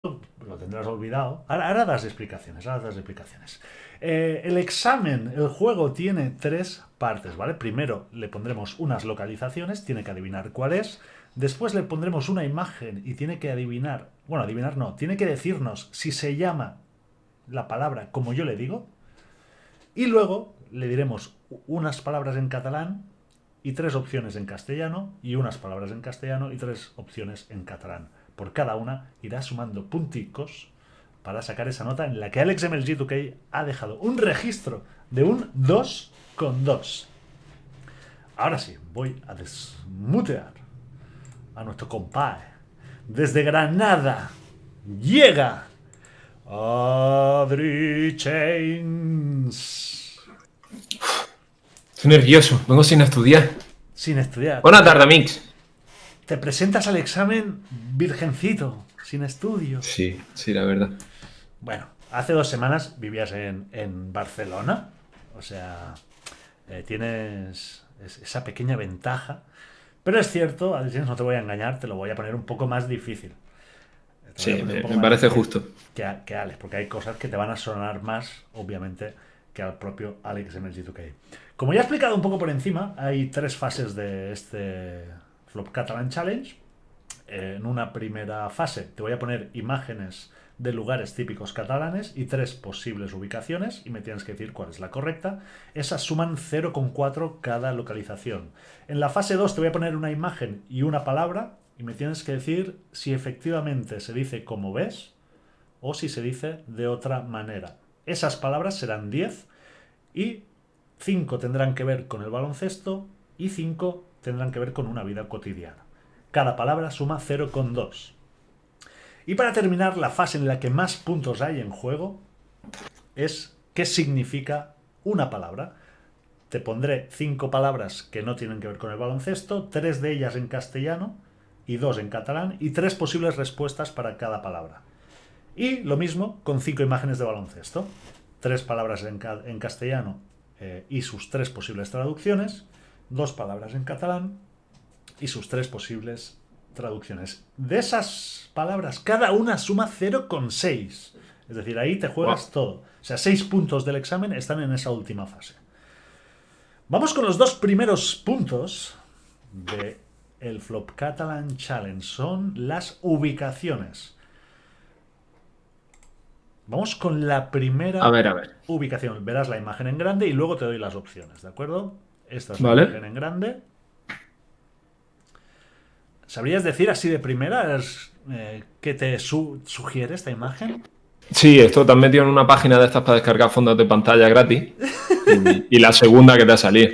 lo tendrás olvidado. Ahora das explicaciones, el examen, el juego tiene tres partes, ¿vale? Primero le pondremos unas localizaciones, tiene que adivinar cuál es. Después le pondremos una imagen y tiene que adivinar, bueno, adivinar no, tiene que decirnos si se llama la palabra como yo le digo. Y luego le diremos unas palabras en catalán y tres opciones en castellano, y unas palabras en castellano y tres opciones en catalán. Por cada una irá sumando punticos para sacar esa nota en la que Alex MLG2K ha dejado un registro de un 2,2. Ahora sí, voy a desmutear a nuestro compadre. Desde Granada llega Adri Chains. Estoy nervioso, vengo sin estudiar. Sin estudiar. Buenas tardes, Mix. Te presentas al examen virgencito, sin estudios. Sí, sí, la verdad. Bueno, hace 2 semanas vivías en Barcelona. O sea, tienes esa pequeña ventaja. Pero es cierto, Adrián, no te voy a engañar, te lo voy a poner un poco más difícil. Te voy a Sí, poner un poco me más parece difícil justo. que Alex, porque hay cosas que te van a sonar más, obviamente, que al propio Alex MLG2K. Como ya he explicado un poco por encima, hay tres fases de este Flop Catalan Challenge. En una primera fase te voy a poner imágenes de lugares típicos catalanes y tres posibles ubicaciones y me tienes que decir cuál es la correcta. Esas suman 0,4 cada localización. En la fase 2 te voy a poner una imagen y una palabra y me tienes que decir si efectivamente se dice como ves o si se dice de otra manera. Esas palabras serán 10 y 5 tendrán que ver con el baloncesto y 5 tendrán que ver con una vida cotidiana. Cada palabra suma 0,2. Y para terminar, la fase en la que más puntos hay en juego es qué significa una palabra. Te pondré 5 palabras que no tienen que ver con el baloncesto, 3 de ellas en castellano y 2 en catalán, y 3 posibles respuestas para cada palabra. Y lo mismo con 5 imágenes de baloncesto. 3 palabras en castellano y sus 3 posibles traducciones, 2 palabras en catalán y sus 3 posibles traducciones. De esas palabras, cada una suma 0,6. Es decir, ahí te juegas Wow. todo. O sea, 6 puntos del examen están en esa última fase. Vamos con los dos primeros puntos de el Flop Catalan Challenge. Son las ubicaciones. Vamos con la A primera ver, a ver. ubicación. Verás la imagen en grande y luego te doy las opciones, ¿de acuerdo? Esta es la imagen ¿Vale? en grande. ¿Sabrías decir así de primeras qué te sugiere esta imagen? Sí, esto te has metido en una página de estas para descargar fondos de pantalla gratis. Y la segunda que te ha salido.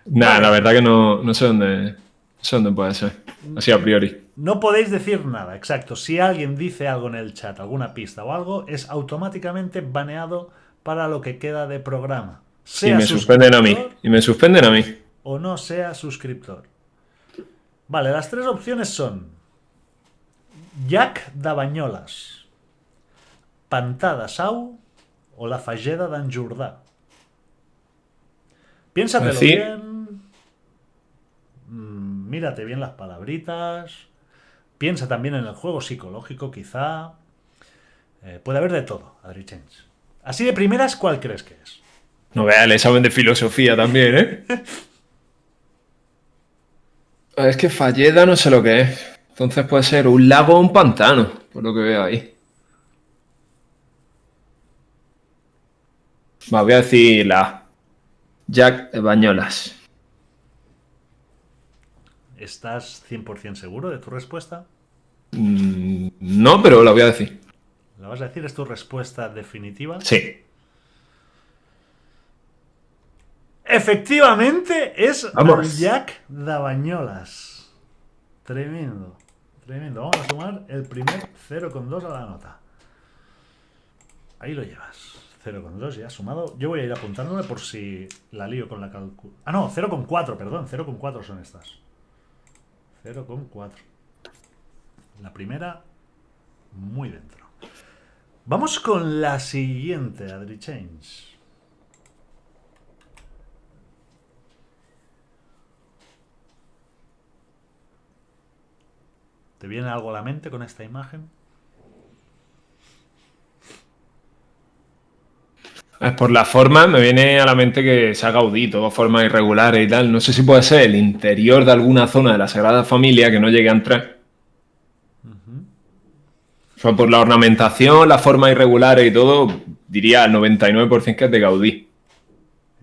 Nada, la Vale, verdad que no sé dónde puede ser. Así a priori. no podéis decir nada, exacto. Si alguien dice algo en el chat, alguna pista o algo, es automáticamente baneado para lo que queda de programa. Y Sea me suspenden a mí. suscriptor Y me suspenden a mí. o no sea suscriptor. Vale, las tres opciones son Llac de Banyoles, Pantà de Sau o la Fageda d'en Jordà. Es Piénsatelo decir, bien, mírate bien las palabritas, piensa también en el juego psicológico quizá. Puede haber de todo, Adri Change. Así de primeras, ¿cuál crees que es? no veas el examen de filosofía también, ¿eh? Es que Falleda no sé lo que es. Entonces puede ser un lago o un pantano, por lo que veo ahí. Va, voy a decir la Jack de Bañolas. ¿Estás 100% seguro de tu respuesta? No, pero la voy a decir. ¿La vas a decir? ¿Es tu respuesta definitiva? Sí. Efectivamente, es al Vamos. Llac de Banyoles. Tremendo. Tremendo. Vamos a sumar el primer 0,2 a la nota. Ahí lo llevas. 0,2 ya sumado. Yo voy a ir apuntándome por si la lío con la calculadora. Ah, no, 0,4, perdón. 0,4 son estas. 0,4. La primera, muy dentro. Vamos con la siguiente, Adri Change. ¿Te viene algo a la mente con esta imagen? Por la forma me viene a la mente que sea Gaudí, todo formas irregulares y tal. No sé si puede ser el interior de alguna zona de la Sagrada Familia que no llegue a entrar. O sea, por la ornamentación, las formas irregulares y todo, diría al 99% que es de Gaudí.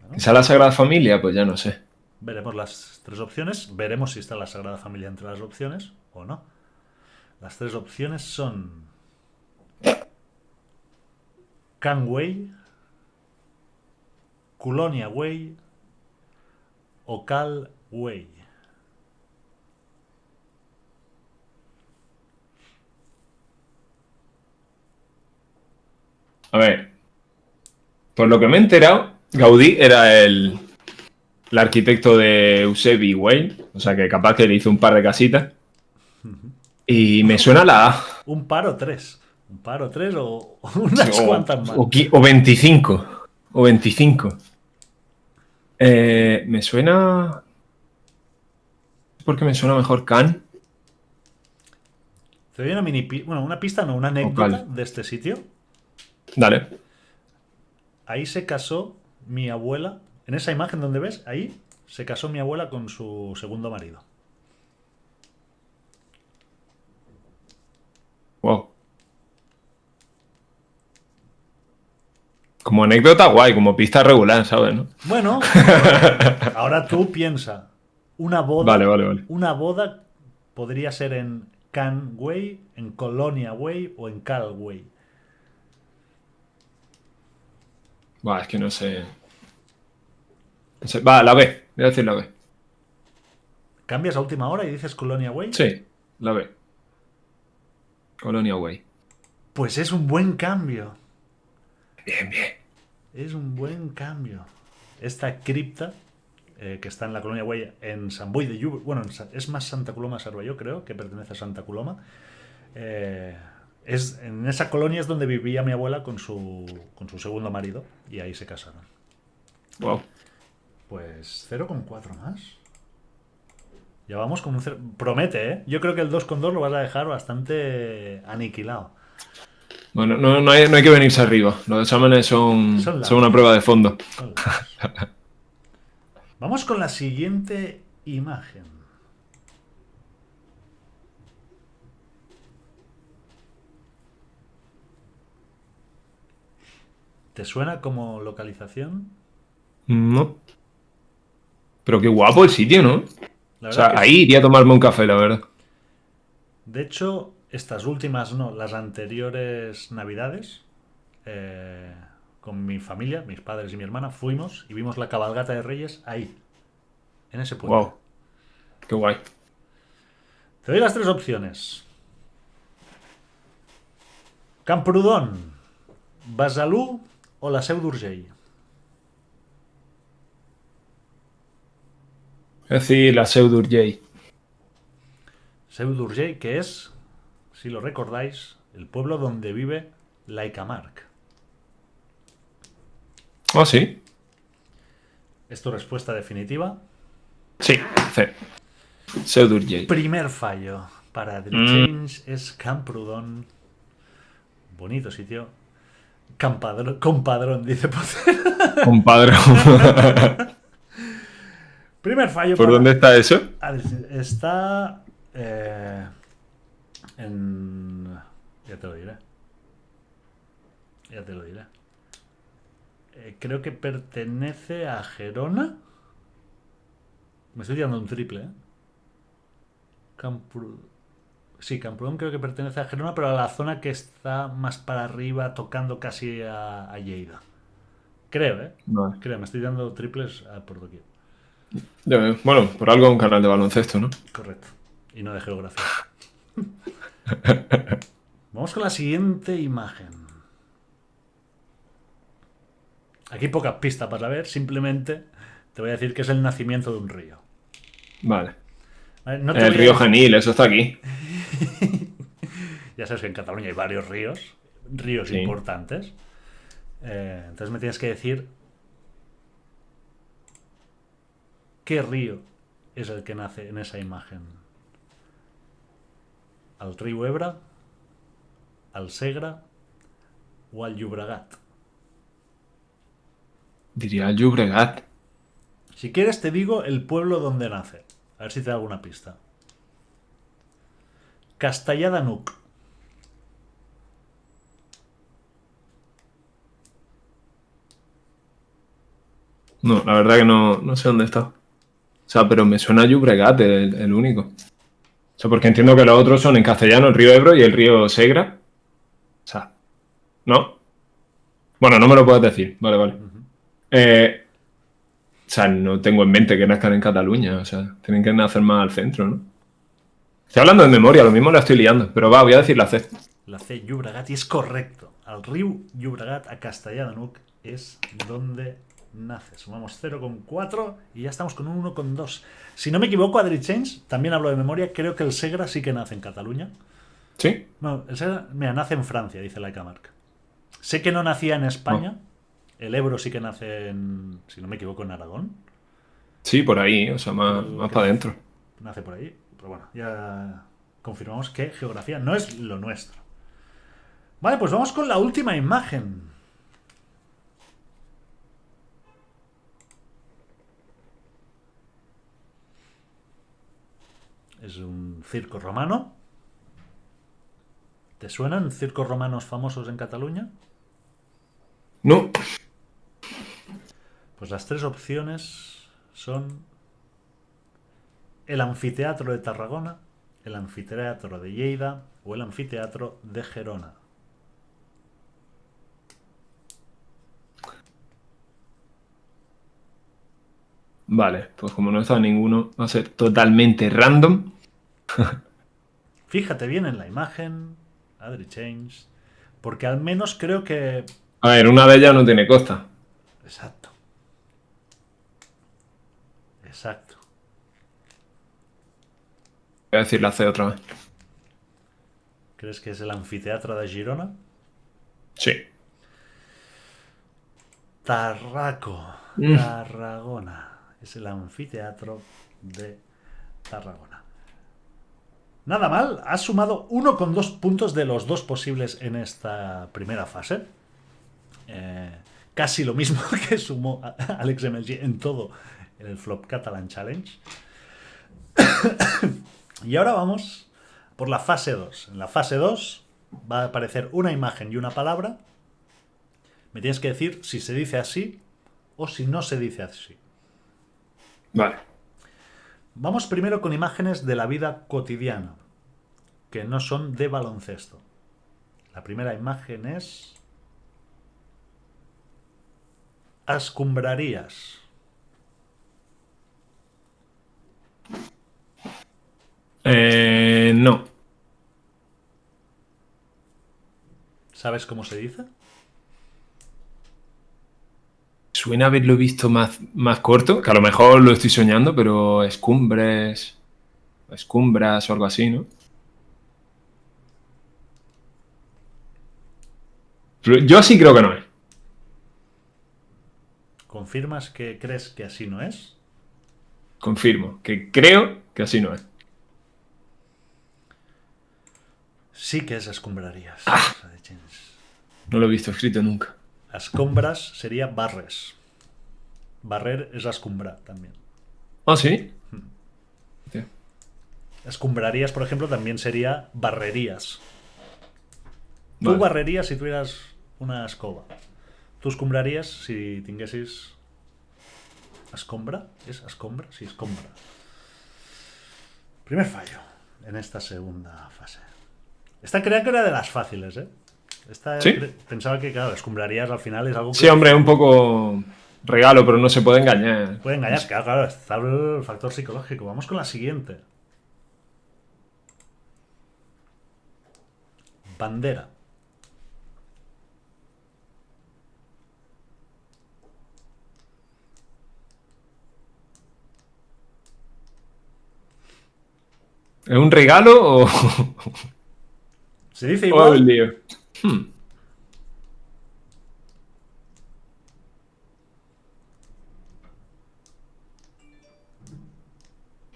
Bueno, ¿Que sea la Sagrada Familia? Pues ya no sé. veremos las tres opciones. Veremos si está la Sagrada Familia entre las opciones o no. Las tres opciones son Can Way, Colonia Way o Cal Way. A ver, por lo que me he enterado, Gaudí era el arquitecto de Eusebi Güell, o sea que capaz que le hizo un par de casitas. Y me suena la A. Un par o tres. Un par o tres o unas cuantas más. O 25. O 25. Me suena. ¿Por qué me suena mejor Can? Te doy una bueno, una pista, no, una O anécdota Cal. de este sitio. Dale. Ahí se casó mi abuela. En esa imagen donde ves, ahí se casó mi abuela con su segundo marido. Wow. Como anécdota guay, como pista regular, ¿sabes? ¿No? Bueno, ahora tú piensa. Una Vale, boda, vale, vale. una boda podría ser en Can Way, en Colonia Way o en Cal Way. Buah, es que no sé. No sé. Va, la B. Voy a decir la B. ¿Cambias a última hora y dices Colonia Way? Sí, la B. Colonia Way. Pues es un buen cambio. Bien, bien. Es un buen cambio. Esta cripta, que está en la Colonia Way en Sant Boi de Llúber, bueno, es más Santa Coloma Cervelló, creo, que pertenece a Santa Coloma. En esa colonia es donde vivía mi abuela con su segundo marido y ahí se casaron. Wow. Pues 0,4 más. Ya vamos con un 0. Promete, ¿eh? Yo creo que el 2,2 lo vas a dejar bastante aniquilado. Bueno, no hay que venirse arriba. Los exámenes son largos. una prueba de fondo. Son largos. Vamos con la siguiente imagen. ¿Te suena como localización? No. Pero qué guapo el sitio, ¿no? La O verdad sea, que ahí sí. iría a tomarme un café, la verdad. De hecho, estas últimas no, las anteriores navidades, con mi familia, mis padres y mi hermana, fuimos y vimos la cabalgata de Reyes ahí, en ese puente. Wow. Qué guay. Te doy las tres opciones. Camprodon, Besalú o la Seu d'Urgell. Es decir, la Seu d'Urgell. Seu d'Urgell, que es, si lo recordáis, el pueblo donde vive Laika Mark. ¿Ah, sí? ¿Es tu respuesta definitiva? Sí, C. Seu d'Urgell. Primer fallo para Adrichains es Camprodon. Bonito sitio. Compadrón, dice Pocer. Compadre. Primer fallo ¿Por para dónde está eso? Está en... Ya te lo diré. Ya te lo diré. Creo que pertenece a Gerona. Me estoy tirando un triple, ¿eh? Sí, Camprodón creo que pertenece a Gerona, pero a la zona que está más para arriba, tocando casi a Lleida. Creo, ¿eh? Vale. Creo, me estoy dando triples por doquier. Ya veo. Bueno, por algo un canal de baloncesto, ¿no? Correcto. Y no de geografía. Vamos con la siguiente imagen. Aquí pocas pistas para ver, simplemente te voy a decir que es el nacimiento de un río. Vale. ¿Vale? No te El voy a río decir- Genil, eso está aquí. Ya sabes que en Cataluña hay varios ríos Sí. importantes. Entonces me tienes que decir qué río es el que nace en esa imagen. al riu Ebre, al Segre o al Llobregat. Diría el Llobregat. Si quieres te digo el pueblo donde nace. A ver si te da alguna pista. Castellar de n'Hug. No, la verdad que no sé dónde está. O sea, pero me suena a Llobregat el único. O sea, porque entiendo que los otros son en castellano el río Ebro y el río Segra. O sea, ¿no? Bueno, no me lo puedes decir. Vale, vale. O sea, no tengo en mente que nazcan en Cataluña. O sea, tienen que nacer más al centro, ¿no? Estoy hablando de memoria, lo mismo la estoy liando. Pero va, voy a decir la C. La C, Llobregat, y es correcto. Al riu Llobregat, a Castellar de n'Hug, es donde nace. Sumamos 0,4 y ya estamos con un 1,2. Si no me equivoco, Adri Change, también hablo de memoria, creo que el Segre sí que nace en Cataluña. ¿Sí? No, el Segre, mira, nace en Francia, dice Laika Marc. Sé que no nacía en España. Oh. El Ebro sí que nace en, si no me equivoco, en Aragón. Sí, por ahí, o sea, más para adentro. Nace por ahí. Pero bueno, ya confirmamos que geografía no es lo nuestro. Vale, pues vamos con la última imagen. Es un circo romano. ¿Te suenan circos romanos famosos en Cataluña? No. Pues las tres opciones son el anfiteatro de Tarragona, el anfiteatro de Lleida o el anfiteatro de Gerona. Vale, pues como no está ninguno, va a ser totalmente random. Fíjate bien en la imagen, Adri Change, porque al menos creo que... A ver, una de ellas no tiene costa. Exacto. Exacto. Voy a decir la C otra vez. ¿Crees que es el anfiteatro de Girona? Sí. Tarragona. Es el anfiteatro de Tarragona. Nada mal, has sumado 1,2 puntos de los dos posibles en esta primera fase. Casi lo mismo que sumó Alex MLG en todo el Flop Catalan Challenge. Y ahora vamos por la fase 2. En la fase 2 va a aparecer una imagen y una palabra. Me tienes que decir si se dice así o si no se dice así. Vale. Vamos primero con imágenes de la vida cotidiana, que no son de baloncesto. La primera imagen es... Escombrarías. No. ¿Sabes cómo se dice? Suena haberlo visto más corto, que a lo mejor lo estoy soñando, pero escumbres o algo así, ¿no? Pero yo sí creo que no es. ¿Confirmas que crees que así no es? Confirmo, que creo que así no es. Sí que es escombrarías. No lo he visto escrito nunca. Escombras sería barres. Barrer es escombrar también. ¿Ah, sí? Tío. Escombrarías, por ejemplo, también sería barrerías. Tú Vale. barrerías si tuvieras una escoba. Tú escombrarías si tinguessis... ¿Escombra? ¿Es escombra? Sí, escombra. Primer fallo en esta segunda fase. Esta creía que era de las fáciles, ¿eh? ¿Sí? Pensaba que, claro, escombrarías al final es algo que... Sí, hombre, es un poco regalo, pero no se puede engañar. Puede engañar, claro, está el factor psicológico. Vamos con la siguiente. Bandera. ¿Es un regalo o...? Se dice o igual. el lío?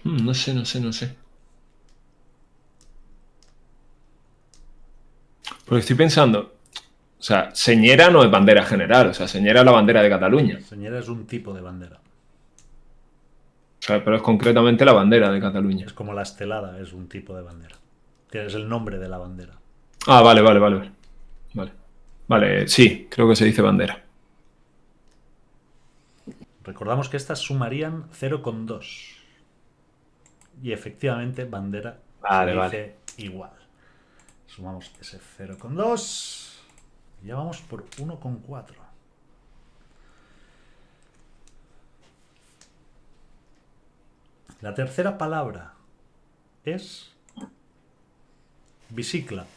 No sé. Porque estoy pensando, o sea, señera no es bandera general, o sea, señera es la bandera de Cataluña. Señera es un tipo de bandera. O sea, pero es concretamente la bandera de Cataluña. Es como la estelada, es un tipo de bandera. Tienes el nombre de la bandera. Ah, vale, vale, vale. Vale, vale, sí, creo que se dice bandera. Recordamos que estas sumarían 0,2. Y efectivamente, bandera Vale, se vale. dice igual. Sumamos ese 0,2. Y ya vamos por 1,4. La tercera palabra es bicicla.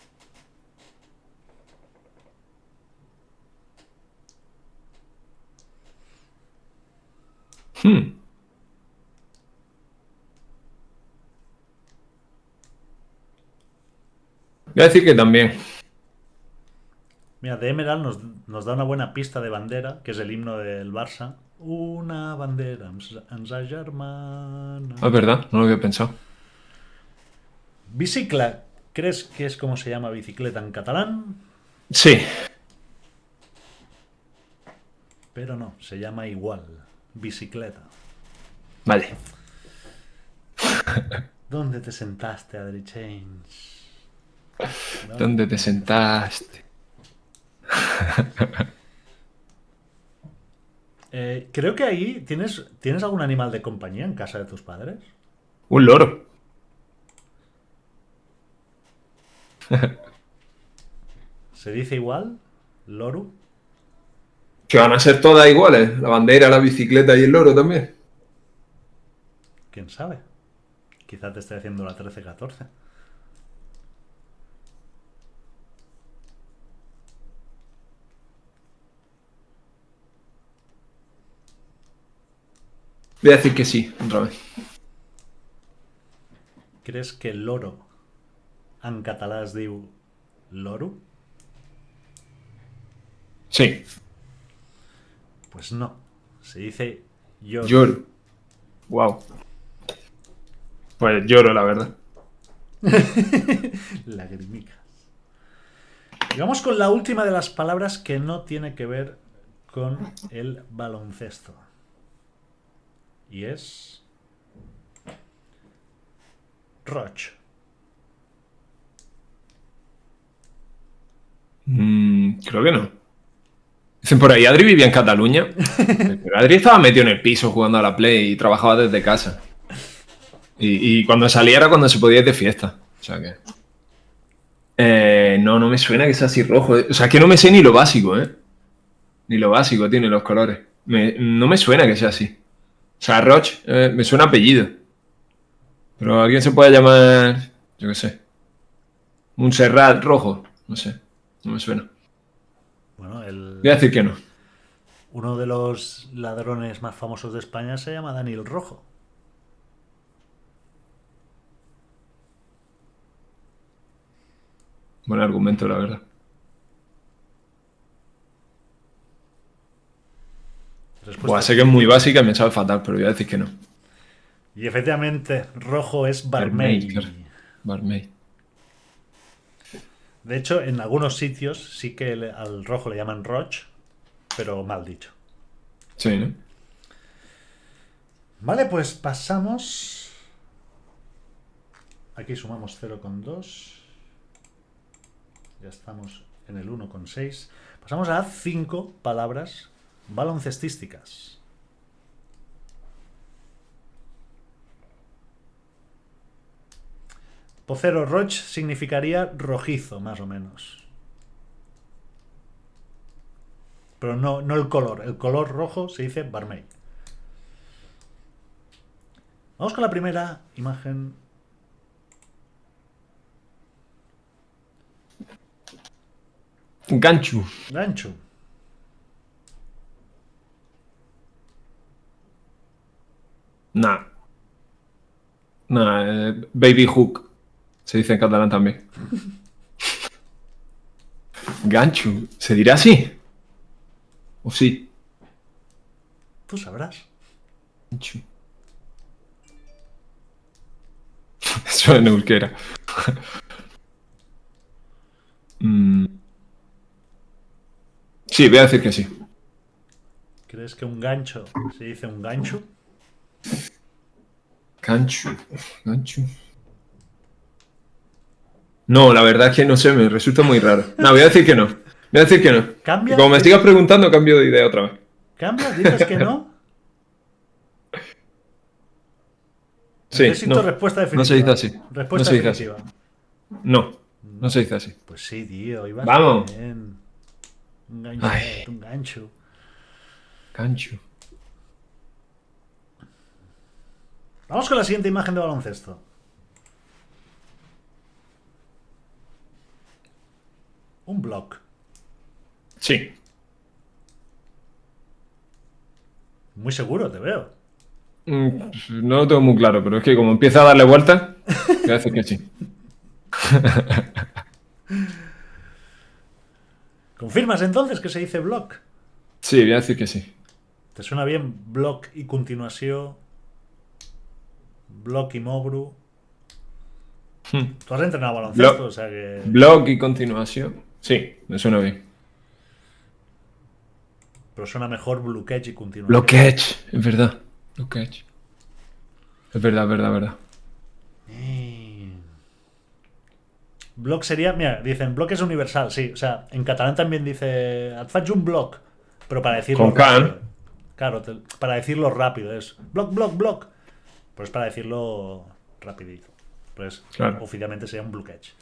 Hmm. Voy a decir que también. Mira, de Emerald nos da una buena pista de bandera, que es el himno del Barça. Una bandera ens agermana. Ah, es verdad, no lo había pensado. Bicicla, ¿crees que es como se llama bicicleta en catalán? Sí, Pero no, se llama igual. Bicicleta. vale. ¿Dónde te sentaste, Adri Change? ¿Dónde te sentaste? Creo que ahí tienes algún animal de compañía en casa de tus padres. Un loro. ¿Se dice igual? ¿Loru? Que van a ser todas iguales. La bandera, la bicicleta y el loro también. ¿Quién sabe? Quizá te esté haciendo la 13-14. Voy a decir que sí, otra vez. ¿Crees que loro en català es diu loro? Sí. Pues no. Se dice lloro. Lloro. Wow. Pues lloro, la verdad. Lagrimicas. Y vamos con la última de las palabras que no tiene que ver con el baloncesto. Y es Roch. Creo que no. Dicen por ahí, Adri vivía en Cataluña. Pero Adri estaba metido en el piso jugando a la Play y trabajaba desde casa. Y cuando salía era cuando se podía ir de fiesta. O sea que. No, no me suena que sea así rojo. O sea, que no me sé ni lo básico, ¿eh? Ni lo básico, tiene los colores. No me suena que sea así. O sea, Roch, me suena apellido. Pero alguien se puede llamar, yo qué sé, Montserrat Rojo. No sé, no me suena. Bueno, Voy a decir que no. uno de los ladrones más famosos de España se llama Daniel Rojo. Buen argumento, la verdad. Buah, sé que es muy básica y me sabe fatal, pero voy a decir que no. Y efectivamente, rojo es Barmey. Barmey. De hecho, en algunos sitios sí que al rojo le llaman Roch, pero mal dicho. Sí, ¿no? Vale, pues pasamos. Aquí sumamos 0,2. Ya estamos en el 1,6. Pasamos a 5 palabras baloncestísticas. Pocero Roch significaría rojizo, más o menos. Pero no el color. El color rojo se dice Barmey. Vamos con la primera imagen. Ganchu. Gancho. Nah. Nah, Baby Hook. Se dice en catalán también. Ganchu. ¿Se dirá así? ¿O sí? Tú sabrás. Ganchu. Eso en euskera. Sí, voy a decir que sí. ¿Crees que un gancho se dice un gancho? Gancho. Gancho. No, la verdad es que no sé, me resulta muy raro. No, voy a decir que no. Voy a decir que no. Y como ¿Cambias? me sigas preguntando, cambio de idea otra vez. ¿Cambias? ¿Dices que no? Sí, Necesito no. respuesta No se dice definitiva. así. No Respuesta se dice así. definitiva. No. No se dice así. Pues sí, tío, ibas Vamos. bien. Un ganchet, Ay, un gancho. gancho. Vamos con la siguiente imagen de baloncesto. Un block. Sí. Muy seguro, te veo. No lo tengo muy claro, pero es que como empieza a darle vueltas, voy a decir que sí. ¿Confirmas entonces que se dice block? Sí, voy a decir que sí. ¿Te suena bien block y continuación? Block y mobru. Tú has entrenado baloncesto, Blog, o sea que... blog y continuación. Sí, me suena bien. Pero suena mejor blockage y continuación. Blockage, es verdad. Blockage. Es verdad, es verdad, es verdad. Block sería, mira, dicen block es universal, sí. O sea, en catalán también dice et faig un block, pero para decirlo Con K, rápido. ¿no? Claro, para decirlo rápido es block, block, block. Pues para decirlo rapidito. Pues Claro. oficialmente sería un blockage.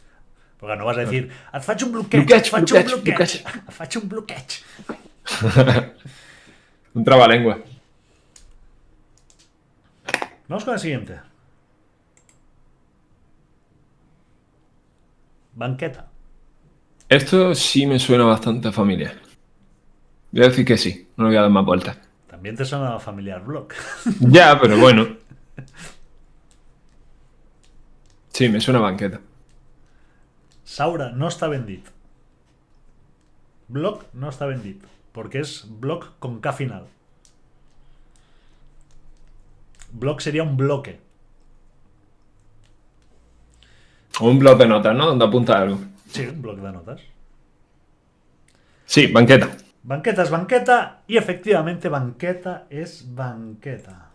Porque no vas a decir et faig un blockage, Blockage, et faig un blockage, blockage, blockage. et faig un blockage. Un trabalengua. Vamos con la siguiente. Banqueta. Esto sí me suena bastante familiar. Voy a decir que sí, no le voy a dar más vueltas. También te suena familiar block. Ya, pero bueno. Sí, me suena banqueta. Saura no està ben dit. Block no està ben dit. Porque es block con K final. Block sería un bloque. O un blog de notas, ¿no? Donde apunta algo. Sí, un bloc de notas. Sí, banqueta. Banqueta es banqueta y efectivamente banqueta es banqueta.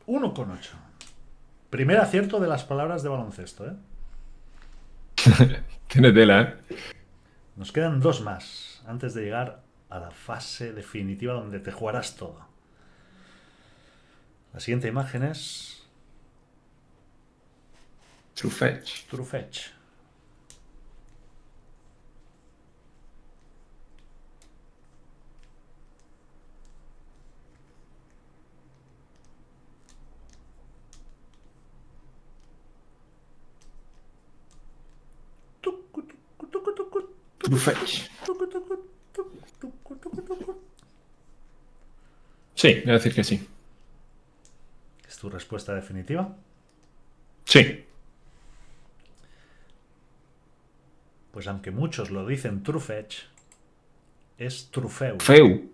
1,8. Primer acierto de las palabras de baloncesto, ¿eh? Tiene tela, ¿eh? Nos quedan dos más antes de llegar a la fase definitiva donde te jugarás todo. La siguiente imagen es True fetch. True Fetch. True fetch. Sí, voy a decir que sí. ¿Es tu respuesta definitiva? Sí. Pues aunque muchos lo dicen True Fetch, es Trufeu. Feu.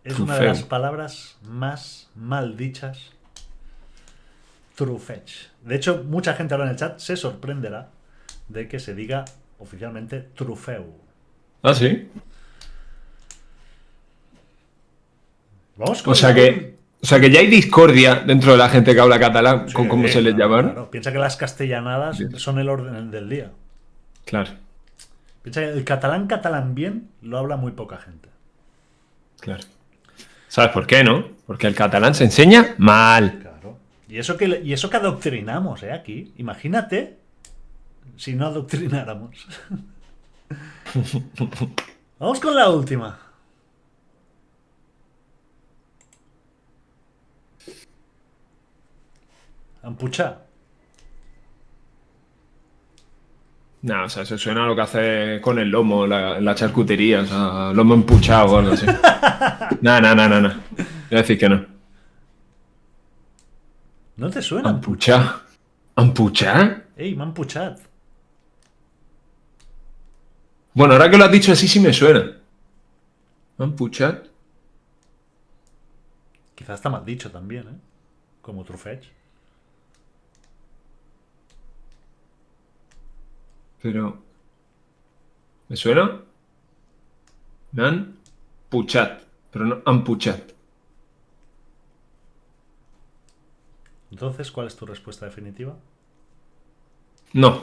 Es True una de feu. las palabras más mal dichas. True Fetch. De hecho, mucha gente ahora en el chat se sorprenderá de que se diga oficialmente Trufeu. Ah, sí. Vamos con O sea que ya hay discordia dentro de la gente que habla catalán con cómo se les llama, ¿no? Claro. Piensa que las castellanadas son el orden del día. Claro, Piensa que el catalán bien lo habla muy poca gente. claro. ¿Sabes por qué, no? Porque el catalán se enseña mal. Claro. Y eso que adoctrinamos, aquí. Imagínate si no adoctrináramos. Vamos con la última. Ampuchá. No, o sea, eso suena a lo que hace con el lomo, la charcutería, o sea, lomo empuchado o algo así. No. Voy a decir que no. ¿No te suena? Ampuchar. ¿Ampuchar? Ey, m'han puchat. Bueno, ahora que lo has dicho así sí me suena. ¿Ampuchar? Quizás está mal dicho también, ¿eh? Como True Fetch. Pero... ¿Me suena? Me han puchat, pero no han puchat. Entonces, ¿cuál es tu respuesta definitiva? No.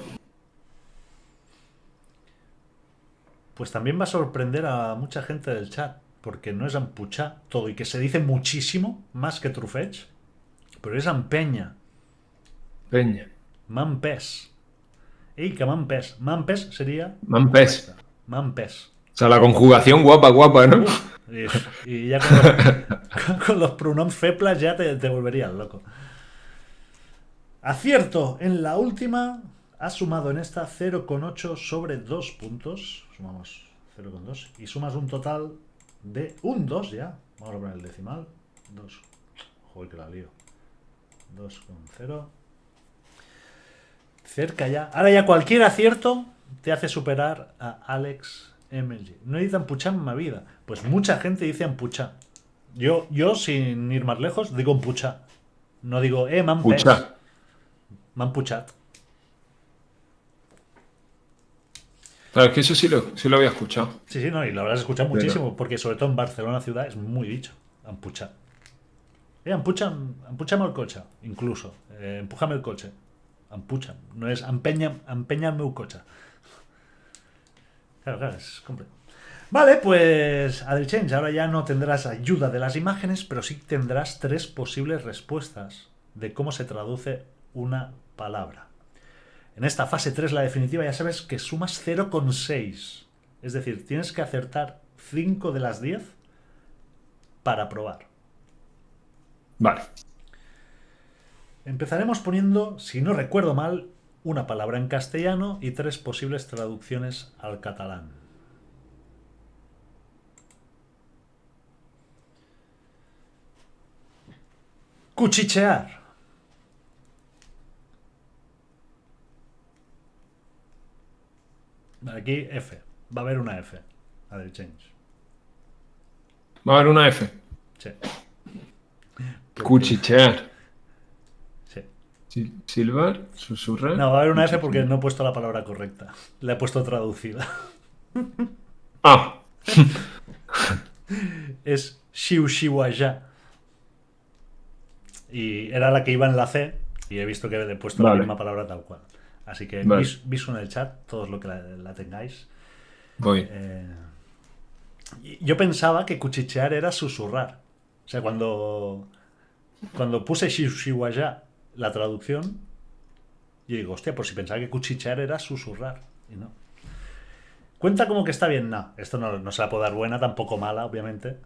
Pues también va a sorprender a mucha gente del chat, porque no es ampuchar todo y que se dice muchísimo más que trufech, pero es ampeña, Peña. mampes. Ey, que mampes. Mampes sería Mampes. correcta. Mampes. O sea, la conjugación guapa, ¿no? Y ya con los pronoms feplas ya te volverías loco. Acierto en la última. Has sumado en esta 0,8 sobre 2 puntos. Sumamos 0,2 y sumas un total de un 2 ya. Vamos a poner el decimal. 2. Joder, que la lío. 2,0. Cerca ya. Ahora ya cualquier acierto te hace superar a Alex MG. No he dicho ampuchar en mi vida. Pues mucha gente dice ampuchar. Yo, sin ir más lejos, digo ampuchar. No digo, mampes. Pucha. Mampuchat. Claro, es que eso sí lo había escuchado. Sí, no, y lo habrás escuchado muchísimo, porque sobre todo en Barcelona ciudad es muy dicho. Ampuchar. Empúchame el coche, incluso. Empújame el coche. Ampucha. No es empeñame el coche. Claro, es completo. Vale, pues Adrichange, ahora ya no tendrás ayuda de las imágenes, pero sí tendrás 3 posibles respuestas de cómo se traduce una palabra. En esta fase 3, la definitiva, ya sabes que sumas 0,6. Es decir, tienes que acertar 5 de las 10 para probar. Vale. Empezaremos poniendo, si no recuerdo mal, una palabra en castellano y 3 posibles traducciones al catalán. Cuchichear. Aquí F. Va a haber una F. Adrichange. Va a haber una F. Sí. Cuchichear. Sí. Silbar, susurrar. No, va a haber una F porque no he puesto la palabra correcta. La he puesto traducida. Ah. Es xiuxiuayá. Y era la que iba en la C y he visto que he puesto la misma palabra tal cual. Así que viso en el chat, todos los que la tengáis. Voy. Yo pensaba que cuchichear era susurrar. O sea, cuando puse xiuxiuayá la traducción, yo digo, hostia, pues si pensaba que cuchichear era susurrar. Y no. ¿Cuenta como que está bien? No, esto no se la puedo dar buena, tampoco mala, obviamente.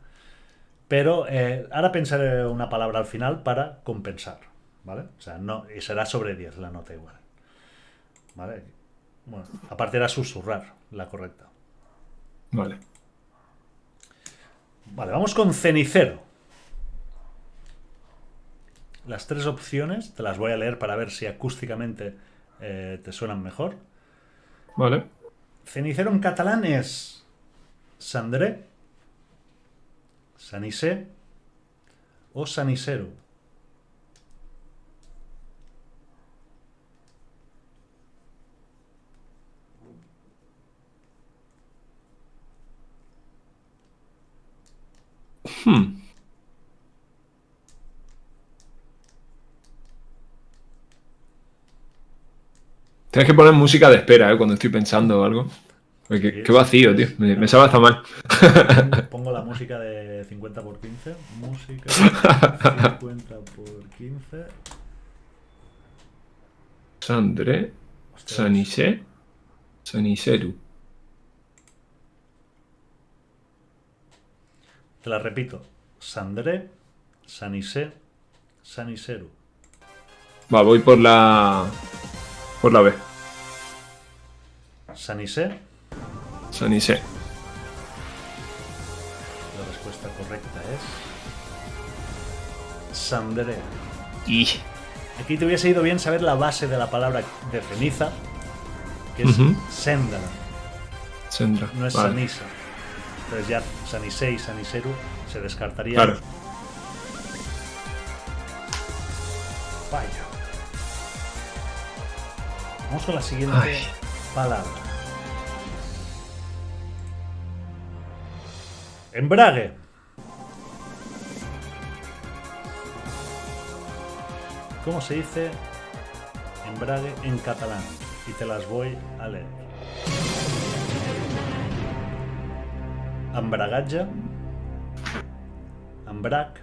Pero ahora pensaré una palabra al final para compensar, ¿vale? O sea, no, y será sobre 10 la nota igual. ¿Vale? Bueno, aparte era susurrar, la correcta. Vale. Vale, vamos con cenicero. Las 3 opciones te las voy a leer para ver si acústicamente te suenan mejor. Vale. Cenicero en catalán es Sandré, Sanisé o Sanisero. Tienes que poner música de espera, cuando estoy pensando o algo. Qué vacío, tío. Me sabe hasta mal. Pongo la música de 50 por 15. Música 50 por 15. Sandré, Sanisé, Saniseru. Te la repito. Sandré, Sanisé, Saniseru. Va, voy por la B. Sanisé. Sanisé. La respuesta correcta es Sandré. Y Aquí te hubiese ido bien saber la base de la palabra de ceniza, que es sendra. Sendra. No es vale. sanisa. Entonces ya Sanisé y Saniseru se descartarían. Claro. Fallo. Vamos con la siguiente palabra. Embrague. ¿Cómo se dice embrague en catalán? Y te las voy a leer. Embragatge, embrag,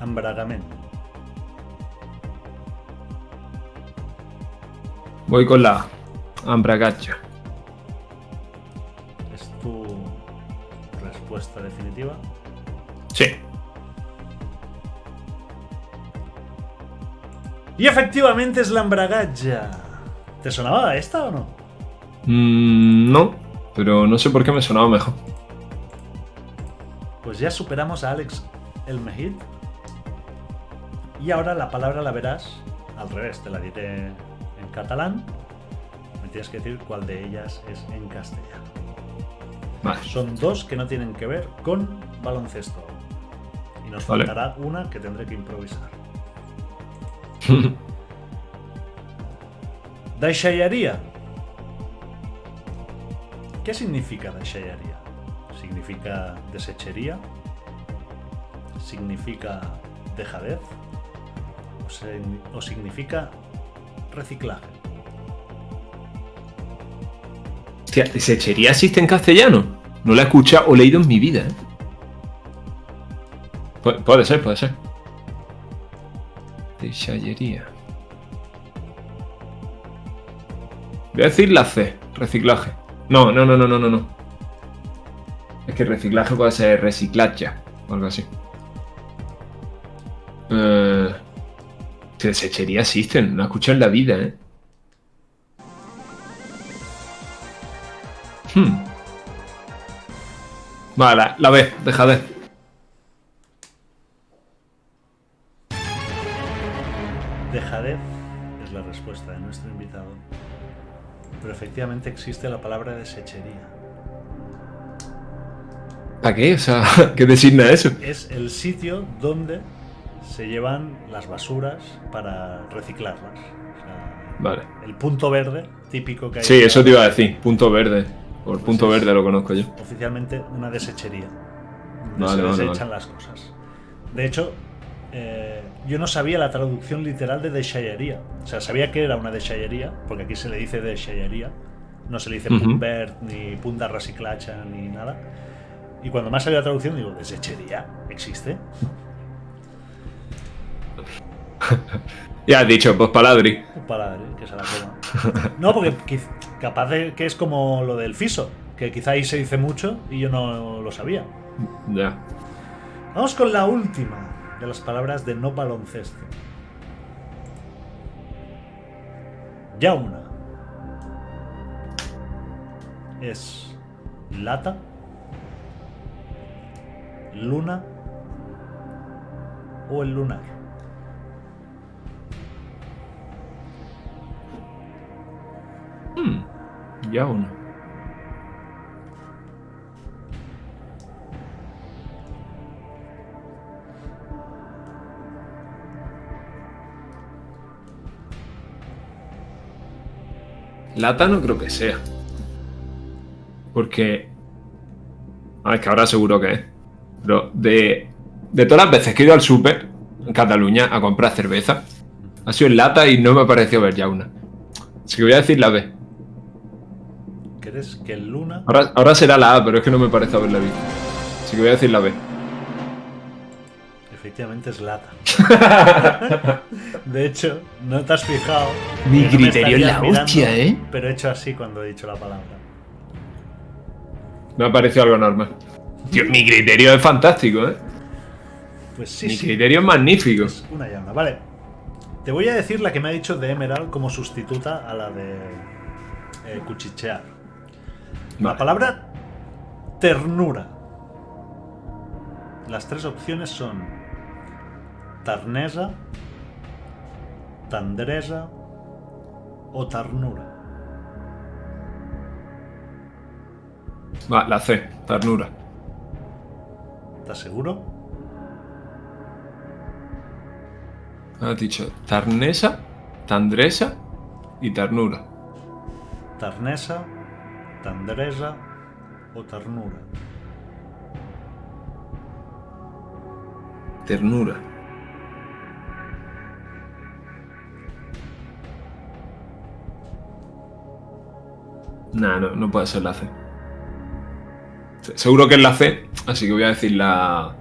embragament. Voy con la embragatge. ¿Es tu respuesta definitiva? Sí. Y efectivamente es la embragatge. ¿Te sonaba esta o no? No, pero no sé por qué me sonaba mejor. Pues ya superamos a Alex El Mejid. Y ahora la palabra la verás al revés. Te la diré en catalán. Me tienes que decir cuál de ellas es en castellano. Vale. Son dos que no tienen que ver con baloncesto. Y nos Vale. faltará una que tendré que improvisar. Deixalleria. ¿Qué significa deixalleria? ¿Significa desechería? ¿Significa dejadez? ¿O significa reciclaje? Hostia, ¿desechería existe en castellano? No la he escuchado o leído en mi vida, ¿eh? Puede ser, puede ser. Deixallería. Voy a decir la C, reciclaje. No. Es que reciclaje puede ser reciclaje o algo así. Desechería existen, no la he escuchado en la vida, ¿eh? Vale, la B, dejadez. Dejadez es la respuesta de nuestro invitado. Pero efectivamente existe la palabra desechería. ¿Para qué? O sea, ¿qué designa eso? Es el sitio donde se llevan las basuras para reciclarlas. O sea, Vale. el punto verde típico que hay. Sí, eso te iba a decir, punto verde. Por punto Pues es verde lo conozco yo. Oficialmente una desechería. Donde Vale, se vale, desechan las cosas. De hecho, yo no sabía la traducción literal de deixallería. O sea, sabía que era una deixallería, porque aquí se le dice deixallería. No se le dice punt verd, ni punta reciclaje, ni nada. Y cuando me ha salido la traducción, digo, ¿desechería? ¿Existe? Ya has dicho, pues paladri. Un paladre, que se la coma. No, porque capaz de que es como lo del fiso, que quizá ahí se dice mucho y yo no lo sabía. Ya. Vamos con la última de las palabras de no baloncesto. Llauna. Es lata, luna o el lunar. Ya uno. Lata no creo que sea. Porque... Ah, es que ahora seguro que es. Pero de todas las veces que he ido al súper en Cataluña a comprar cerveza, ha sido en lata y no me ha parecido ver ya una. Así que voy a decir la B. ¿Crees que el luna? Ahora será la A, pero es que no me parece haberla visto. Así que voy a decir la B. Efectivamente es lata. De hecho, no te has fijado. Mi que no me criterio es la estarías mirando, hostia, ¿eh? Pero he hecho así cuando he dicho la palabra. Me ha parecido algo normal. Tío, mi criterio es fantástico, ¿eh? Pues sí, Mi sí. criterio es magnífico. Es una llauna. Vale. Te voy a decir la que me ha dicho de Emerald como sustituta a la de cuchichear. La Vale. palabra ternura. Las tres opciones son tarnesa, tendresa o ternura. Va, la C, ternura. ¿Estás seguro? Has dicho tarnesa, tandresa y ternura. ternesa, tendresa o ternura. Ternura. Nah, no puede ser la C. Seguro que es la C, así que voy a decir la...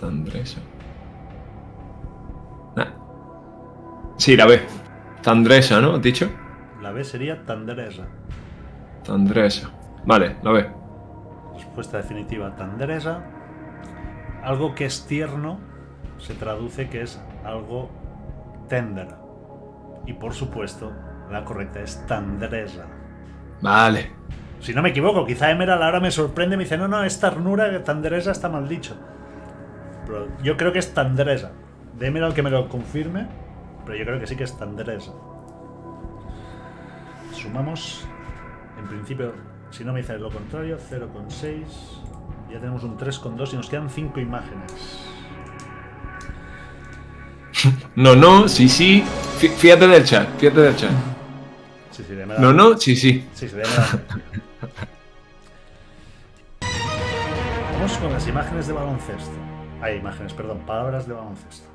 Tandresa. Nah. Sí, la B. Tandresa, ¿no? ¿Has dicho? La B sería tendresa. Tandresa. Vale, la B. Respuesta definitiva, tendresa. Algo que es tierno se traduce que es algo tender. Y por supuesto, la correcta es tendresa. Vale. Si no me equivoco, quizá Emerald ahora me sorprende y me dice, no, es ternura, que tendresa está mal dicho. Pero yo creo que es tendresa. De Emerald que me lo confirme, pero yo creo que sí que es tendresa. Sumamos, en principio, si no me dice lo contrario, 0,6. Ya tenemos un 3,2 y nos quedan 5 imágenes. No, sí. Fíjate del chat, Sí, de Emerald. No, sí. Sí, de Emerald. Vamos con las imágenes de baloncesto. Palabras de baloncesto.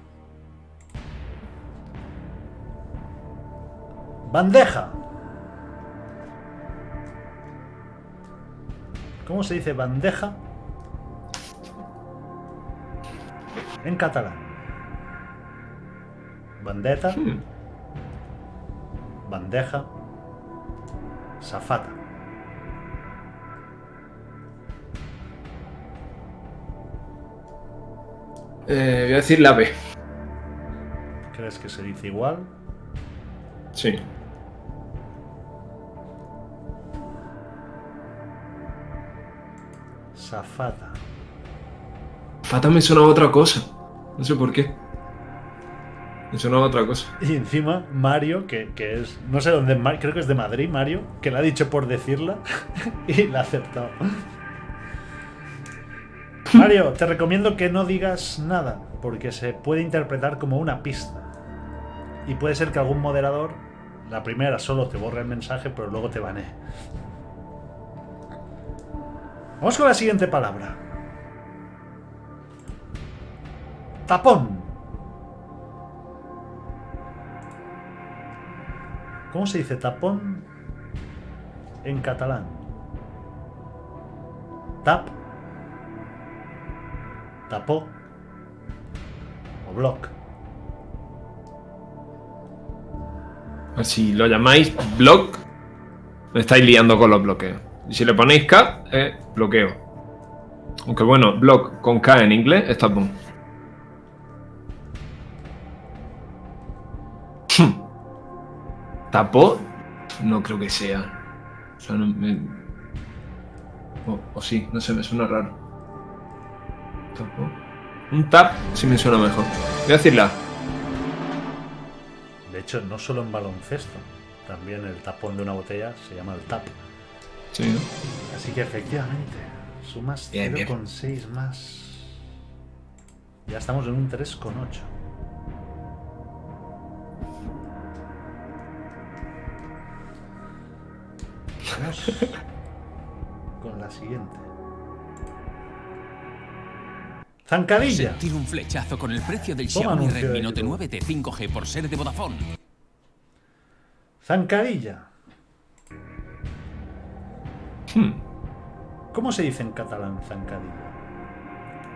Bandeja. ¿Cómo se dice bandeja en catalán? Bandeta, bandeja, safata. Voy a decir la B. ¿Crees que se dice igual? Sí. Safata. Fata me sonaba otra cosa. No sé por qué. Me sonaba otra cosa. Y encima Mario, que es... No sé dónde, creo que es de Madrid, Mario, que la ha dicho por decirla y la ha aceptado. Mario, te recomiendo que no digas nada, porque se puede interpretar como una pista. Y puede ser que algún moderador, la primera solo te borre el mensaje, pero luego te banee. Vamos con la siguiente palabra. Tapón. ¿Cómo se dice tapón en catalán? Tap, tapó o bloc. Si lo llamáis block, me estáis liando con los bloqueos. Y si le ponéis K, es bloqueo. Aunque bueno, block con K en inglés es tapón. ¿Tapó? No creo que sea. O sea, no me... o sí, no sé, me suena raro. ¿Tapó? Un tap sí me suena mejor. Voy a decirla. De hecho, no solo en baloncesto, también el tapón de una botella se llama el tap. Sí, ¿no? Así que efectivamente, sumas Bien, 0,6 más. Ya estamos en un 3,8. Vamos con la siguiente. Zancadilla. Sentir un flechazo con el precio del Toma Xiaomi anuncio Redmi de Note YouTube. 9 de 5G por ser de Vodafone. Zancadilla. ¿Cómo se dice en catalán zancadilla?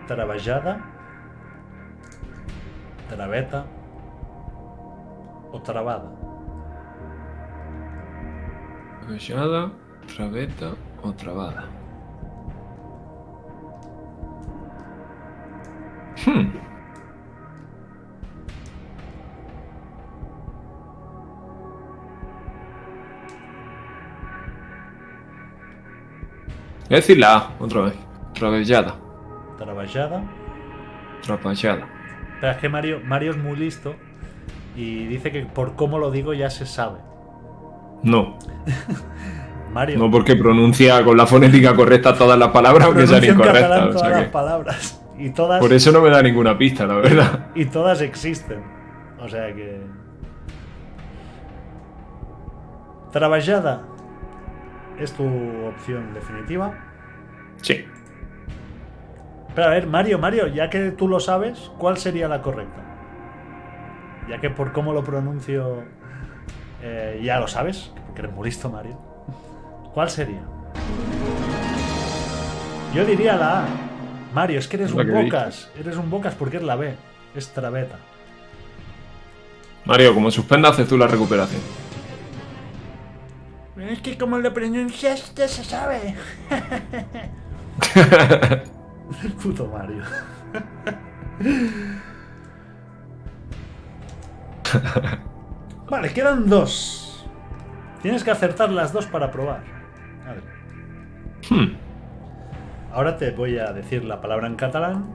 Trabajada, traveta o trabada. Trabellada, traveta o trabada. Voy a decir la A otra vez. Trabellada. Trabajada. Trapallada. Pero es que Mario es muy listo y dice que por cómo lo digo ya se sabe. No. Mario. No porque pronuncia con la fonética correcta todas las palabras, aunque sean pronuncia en incorrectas. catalán O sea todas que... las palabras. Y todas... Por eso no me da ninguna pista, la verdad. Y todas existen. O sea que... Trabajada es tu opción definitiva. Sí. Pero a ver, Mario, ya que tú lo sabes, ¿cuál sería la correcta? Ya que por cómo lo pronuncio ya lo sabes, porque eres muy listo, Mario. ¿Cuál sería? Yo diría la A. Mario, es que eres un bocas. Eres un bocas porque es la B. Es Traveta. Mario, como suspenda, haces tú la recuperación. Es que como lo pronunciaste se sabe. El puto Mario. Vale, quedan 2. Tienes que acertar las 2 para probar. A ver. Ahora te voy a decir la palabra en catalán,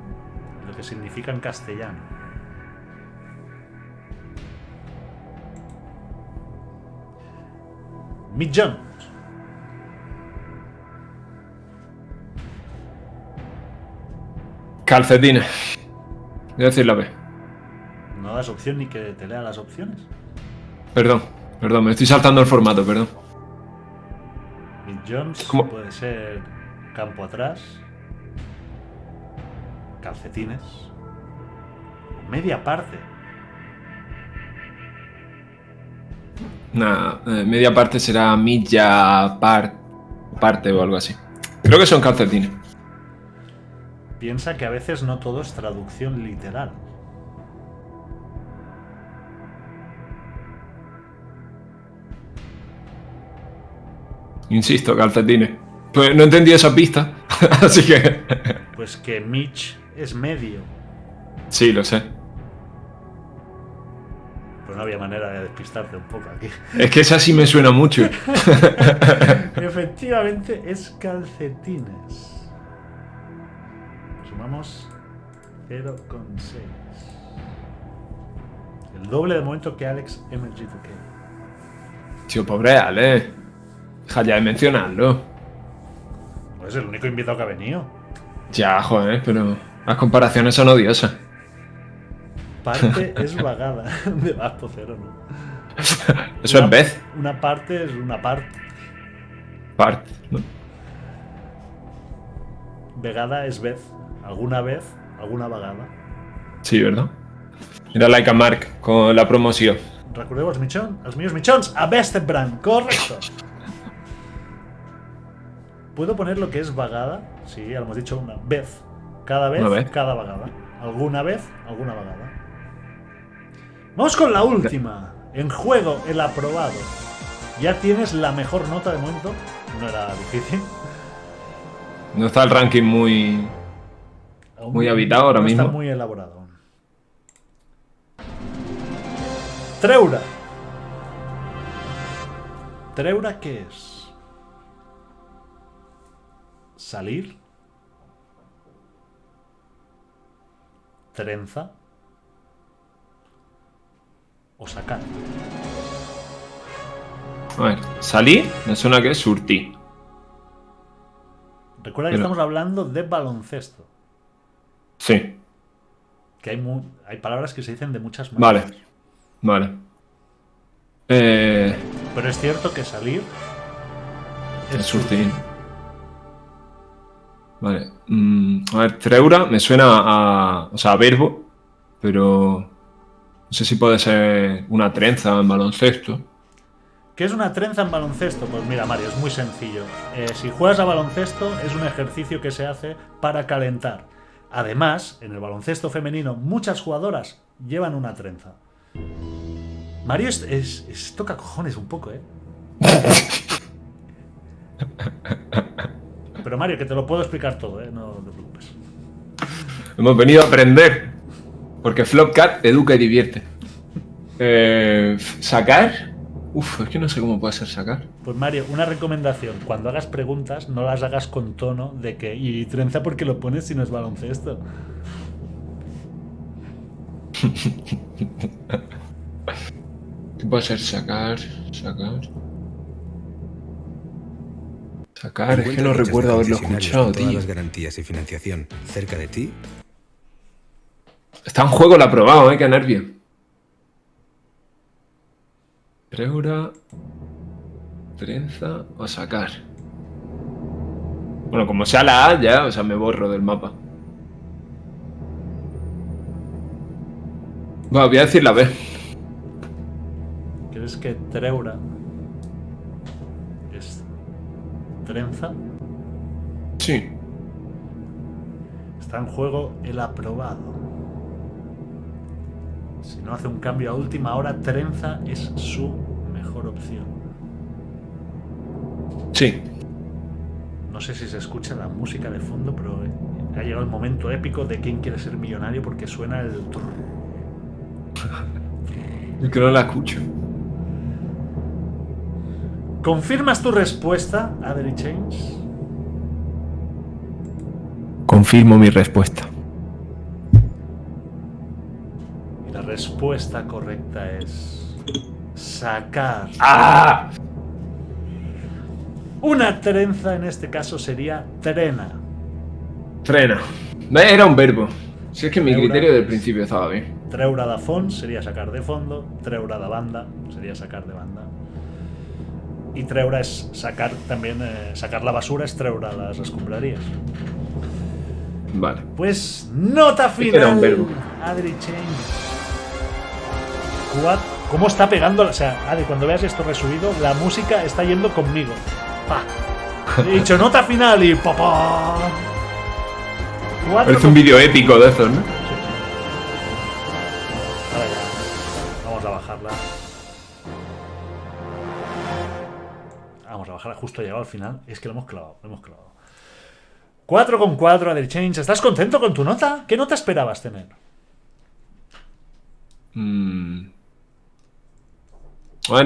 lo que significa en castellano. Mitjons. Calcetines. Voy a decir la B. No das opción ni que te lea las opciones. Perdón, me estoy saltando el formato, perdón. Mitjons ¿Cómo? puede ser campo atrás, calcetines, media parte. Media parte será parte o algo así. Creo que son calcetines. Piensa que a veces no todo es traducción literal. Insisto, calcetines. Pues no entendí esa pista, así que... Pues que Mitch es medio. Sí, lo sé. Pues no había manera de despistarte un poco aquí. Es que esa sí me suena mucho. Efectivamente es calcetines. Sumamos 0,6. El doble de momento que Alex MG2K. Tío, pobre Ale. Deja ya de mencionarlo. Pues es el único invitado que ha venido. Ya, joder, pero las comparaciones son odiosas. Parte es vagada. De Basto Cero, ¿no? Eso es vez. Una parte es una parte. Parte, ¿no? Vegada es vez. Alguna vez, alguna vagada. Sí, ¿verdad? Mira Like a Mark con la promoción. Recordeu els millors mitjons a Best Brand, correcto. ¿Puedo poner lo que es vagada? Sí, ya lo hemos dicho una vez. Cada vez, cada vagada. Alguna vez, alguna vagada. Vamos con la última. En juego, el aprobado. Ya tienes la mejor nota de momento. No era difícil. No está el ranking muy habitado ahora mismo. Está muy elaborado. Treura. ¿Treura qué es? ¿Salir? ¿Trenza? ¿O sacar? A ver, salir me suena que es surtir. Recuerda que estamos hablando de baloncesto. Sí. Que hay palabras que se dicen de muchas maneras. Vale. Pero es cierto que salir es surtir. Vale. A ver, treura me suena a verbo, pero no sé si puede ser una trenza en baloncesto. ¿Qué es una trenza en baloncesto? Pues mira, Mario, es muy sencillo. Si juegas a baloncesto, es un ejercicio que se hace para calentar. Además, en el baloncesto femenino, muchas jugadoras llevan una trenza. Mario es toca cojones un poco, ¿eh? Pero Mario, que te lo puedo explicar todo, ¿eh? No te preocupes. Hemos venido a aprender. Porque Flopcat educa y divierte. ¿Sacar? Uf, es que no sé cómo puede ser sacar. Pues Mario, una recomendación. Cuando hagas preguntas, no las hagas con tono de que... ¿Y trenza por qué lo pones si no es baloncesto? ¿Qué puede ser sacar? Sacar, es que no recuerdo haberlo escuchado, todas tío. las garantías y financiación cerca de ti Está en juego, lo ha probado, qué nervio. Treura, trenza o sacar. Bueno, como sea la A ya, o sea, me borro del mapa. Bueno, voy a decir la B. ¿Crees que Treura es trenza? Sí. Está en juego el aprobado. Si no hace un cambio a última hora, trenza es su mejor opción. Sí. No sé si se escucha la música de fondo, pero ha llegado el momento épico de quién quiere ser millonario porque suena el... Es que no la escucho. ¿Confirmas tu respuesta, Adri Change? Confirmo mi respuesta. Y la respuesta correcta es... sacar. ¡Ah! Una trenza en este caso sería trena. Frena. Era un verbo. Si es que mi Treura criterio del es- principio estaba bien. Treura da fons sería sacar de fondo. Treura da banda sería sacar de banda. Y treura es sacar también... sacar la basura es treura las escombrarías. Vale. Pues nota que era un final, verbo. Adri Change. ¿Cómo está pegando? O sea, Adri, cuando veas esto resubido, la música está yendo conmigo. Pa. He dicho nota final y pa pa. Parece un vídeo épico de estos, ¿no? Ahora ya. Vamos a bajarla. Vamos a bajarla. Justo ha llegado al final. Es que lo hemos clavado. 4,4 Adri Change. ¿Estás contento con tu nota? ¿Qué nota esperabas tener? Bueno,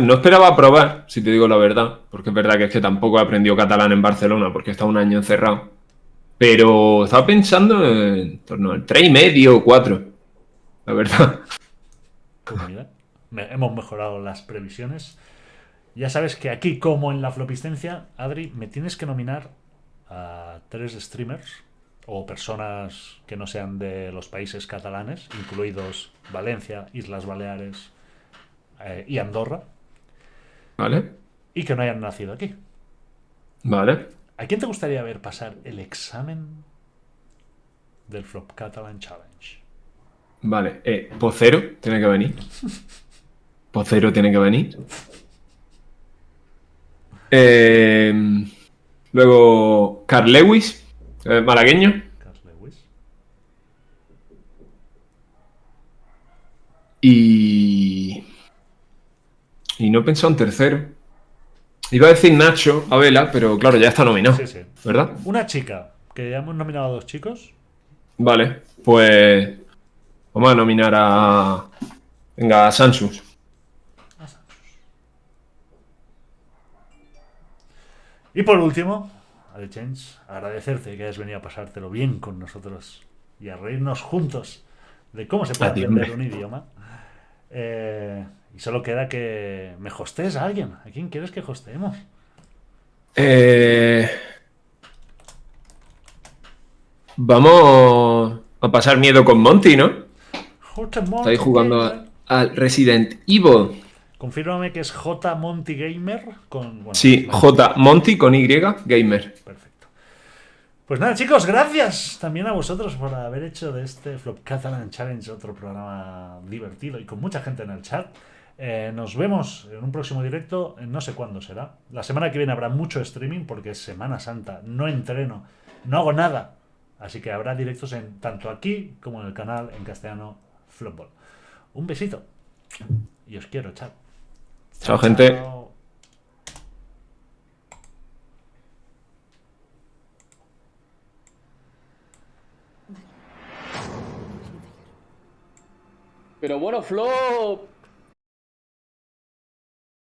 no esperaba probar, si te digo la verdad, porque es verdad que es que tampoco he aprendido catalán en Barcelona porque he estado un año encerrado. Pero estaba pensando en torno al 3,5 o 4, la verdad. Pues mira, hemos mejorado las previsiones. Ya sabes que aquí, como en la flopistencia, Adri, me tienes que nominar a 3 streamers o personas que no sean de los países catalanes, incluidos Valencia, Islas Baleares y Andorra, ¿Vale? y que no hayan nacido aquí. Vale. ¿A quién te gustaría ver pasar el examen del Flop Catalan Challenge? Vale. Pocero tiene que venir. Pocero tiene que venir. Luego, Carl Lewis, malagueño. Carl Lewis. Y no he pensado en tercero. Iba a decir Nacho Abela, pero claro, ya está nominado. Sí, sí. ¿Verdad? Una chica, que ya hemos nominado a 2 chicos. Vale, pues vamos a nominar a... Venga, a Sansus. Y por último, Adri Change, agradecerte que hayas venido a pasártelo bien con nosotros y a reírnos juntos de cómo se puede A ti, aprender hombre. un idioma. Y solo queda que me hostees a alguien. ¿A quién quieres que hosteemos? Vamos a pasar miedo con Monty, ¿no? Estáis jugando Gamer. al Resident Evil. Confírmame que es J Monty Gamer con... Bueno, Sí, vale. J Monty con Y, Gamer. Perfecto. Pues nada, chicos, gracias también a vosotros por haber hecho de este Flop Catalan Challenge otro programa divertido y con mucha gente en el chat. Nos vemos en un próximo directo, no sé cuándo será. La semana que viene habrá mucho streaming porque es Semana Santa, no entreno, no hago nada. Así que habrá directos tanto aquí como en el canal en castellano Flopball. Un besito y os quiero, chat. Chao, gente. Chao. Pero bueno, Flop,